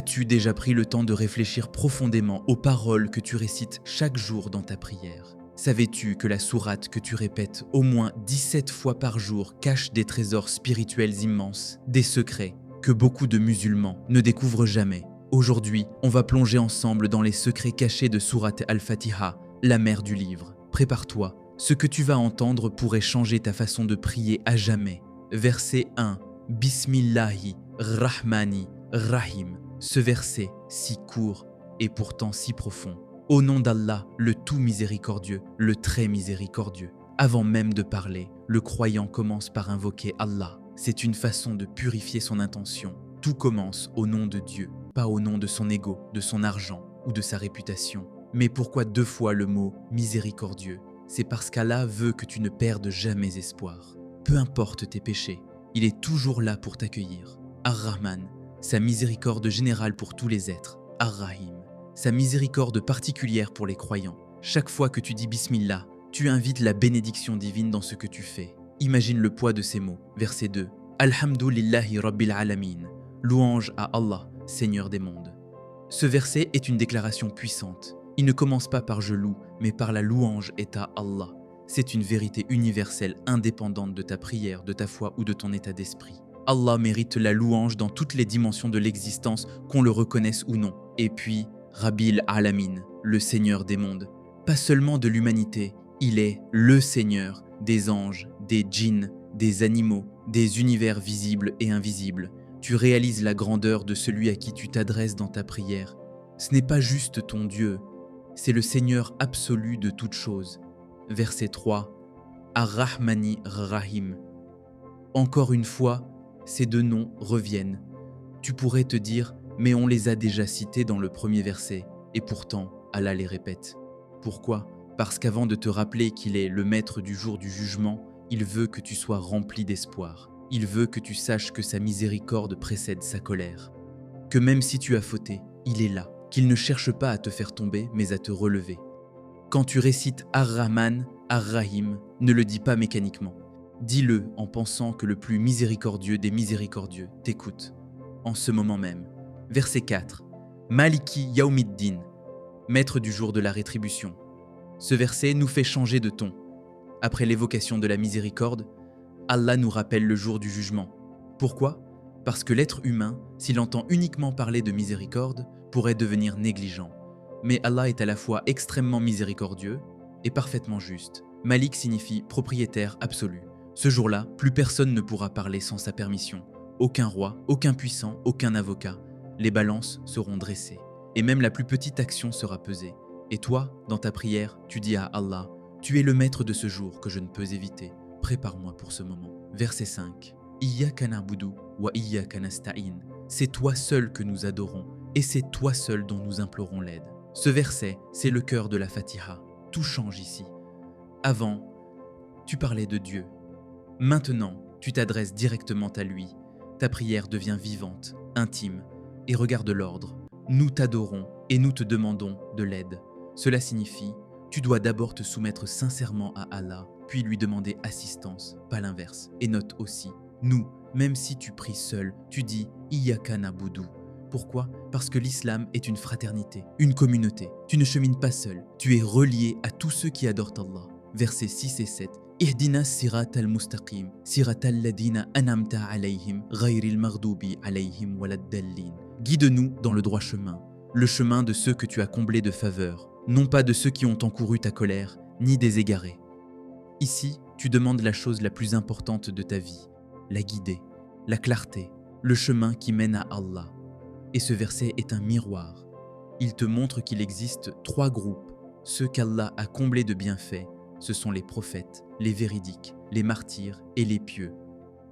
As-tu déjà pris le temps de réfléchir profondément aux paroles que tu récites chaque jour dans ta prière? Savais-tu que la sourate que tu répètes au moins 17 fois par jour cache des trésors spirituels immenses, des secrets que beaucoup de musulmans ne découvrent jamais? Aujourd'hui, on va plonger ensemble dans les secrets cachés de Sourate Al-Fatiha, la mère du livre. Prépare-toi, ce que tu vas entendre pourrait changer ta façon de prier à jamais. Verset 1. Bismillahi Rahmani Rahim. Ce verset, si court et pourtant si profond. Au nom d'Allah, le tout miséricordieux, le très miséricordieux. Avant même de parler, le croyant commence par invoquer Allah. C'est une façon de purifier son intention. Tout commence au nom de Dieu, pas au nom de son ego, de son argent ou de sa réputation. Mais pourquoi deux fois le mot miséricordieux? C'est parce qu'Allah veut que tu ne perdes jamais espoir. Peu importe tes péchés, il est toujours là pour t'accueillir. Ar-Rahman, sa miséricorde générale pour tous les êtres. Ar-Rahim, sa miséricorde particulière pour les croyants. Chaque fois que tu dis Bismillah, tu invites la bénédiction divine dans ce que tu fais. Imagine le poids de ces mots. Verset 2. Alhamdulillahi Rabbil Alamin. Louange à Allah, Seigneur des mondes. Ce verset est une déclaration puissante. Il ne commence pas par je loue, mais par la louange est à Allah. C'est une vérité universelle indépendante de ta prière, de ta foi ou de ton état d'esprit. Allah mérite la louange dans toutes les dimensions de l'existence, qu'on le reconnaisse ou non. Et puis, Rabbil Alamin, le Seigneur des mondes. Pas seulement de l'humanité, il est le Seigneur des anges, des djinns, des animaux, des univers visibles et invisibles. Tu réalises la grandeur de celui à qui tu t'adresses dans ta prière. Ce n'est pas juste ton Dieu, c'est le Seigneur absolu de toutes choses. Verset 3. Ar-Rahmani Rahim. Encore une fois, ces deux noms reviennent. Tu pourrais te dire, mais on les a déjà cités dans le premier verset, et pourtant, Allah les répète. Pourquoi? Parce qu'avant de te rappeler qu'il est le maître du jour du jugement, il veut que tu sois rempli d'espoir. Il veut que tu saches que sa miséricorde précède sa colère. Que même si tu as fauté, il est là. Qu'il ne cherche pas à te faire tomber, mais à te relever. Quand tu récites Ar-Rahman, Ar-Rahim, ne le dis pas mécaniquement. Dis-le en pensant que le plus miséricordieux des miséricordieux t'écoute. En ce moment même. Verset 4. Maliki Yawmiddin, maître du jour de la rétribution. Ce verset nous fait changer de ton. Après l'évocation de la miséricorde, Allah nous rappelle le jour du jugement. Pourquoi? Parce que l'être humain, s'il entend uniquement parler de miséricorde, pourrait devenir négligent. Mais Allah est à la fois extrêmement miséricordieux et parfaitement juste. Malik signifie propriétaire absolu. Ce jour-là, plus personne ne pourra parler sans sa permission. Aucun roi, aucun puissant, aucun avocat. Les balances seront dressées. Et même la plus petite action sera pesée. Et toi, dans ta prière, tu dis à Allah, « Tu es le maître de ce jour que je ne peux éviter. Prépare-moi pour ce moment. » Verset 5. « Iyyaka na'budu wa iyyaka nasta'in. » C'est toi seul que nous adorons, et c'est toi seul dont nous implorons l'aide. Ce verset, c'est le cœur de la Fatiha. Tout change ici. Avant, tu parlais de Dieu. Maintenant, tu t'adresses directement à lui. Ta prière devient vivante, intime, et regarde l'ordre. Nous t'adorons et nous te demandons de l'aide. Cela signifie, tu dois d'abord te soumettre sincèrement à Allah, puis lui demander assistance, pas l'inverse. Et note aussi, nous, même si tu pries seul, tu dis Iyyaka na'budu. Pourquoi? Parce que l'islam est une fraternité, une communauté. Tu ne chemines pas seul, tu es relié à tous ceux qui adorent Allah. Versets 6 et 7. Ihdina sirat al-mustaqim, sirat al-ladina anamta alayhim, ghayril maghdubi alayhim waladdallin. Guide-nous dans le droit chemin, le chemin de ceux que tu as comblés de faveur, non pas de ceux qui ont encouru ta colère, ni des égarés. Ici, tu demandes la chose la plus importante de ta vie, la guider, la clarté, le chemin qui mène à Allah. Et ce verset est un miroir. Il te montre qu'il existe trois groupes. Ceux qu'Allah a comblés de bienfaits, ce sont les prophètes, les véridiques, les martyrs et les pieux.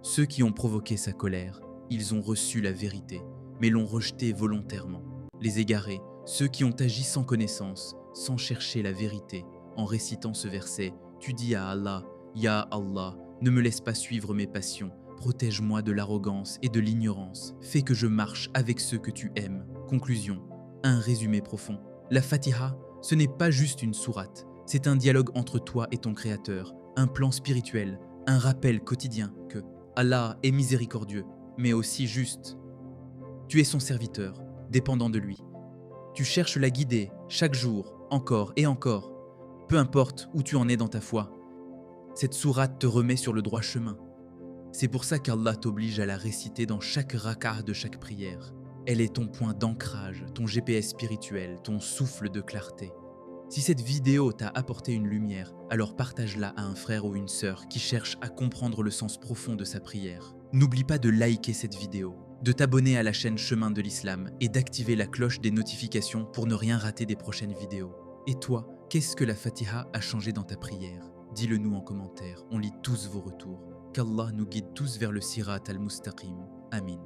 Ceux qui ont provoqué sa colère, ils ont reçu la vérité, mais l'ont rejetée volontairement. Les égarés, ceux qui ont agi sans connaissance, sans chercher la vérité. En récitant ce verset, tu dis à Allah, « Ya Allah, ne me laisse pas suivre mes passions. Protège-moi de l'arrogance et de l'ignorance. Fais que je marche avec ceux que tu aimes. » Conclusion. Un résumé profond. La Fatiha, ce n'est pas juste une sourate. C'est un dialogue entre toi et ton Créateur, un plan spirituel, un rappel quotidien que Allah est miséricordieux, mais aussi juste. Tu es son serviteur, dépendant de lui. Tu cherches la guider chaque jour, encore et encore, peu importe où tu en es dans ta foi. Cette sourate te remet sur le droit chemin. C'est pour ça qu'Allah t'oblige à la réciter dans chaque rak'ah de chaque prière. Elle est ton point d'ancrage, ton GPS spirituel, ton souffle de clarté. Si cette vidéo t'a apporté une lumière, alors partage-la à un frère ou une sœur qui cherche à comprendre le sens profond de sa prière. N'oublie pas de liker cette vidéo, de t'abonner à la chaîne Chemin de l'Islam et d'activer la cloche des notifications pour ne rien rater des prochaines vidéos. Et toi, qu'est-ce que la Fatiha a changé dans ta prière? Dis-le nous en commentaire, on lit tous vos retours. Qu'Allah nous guide tous vers le Sirat al-Mustaqim. Amin.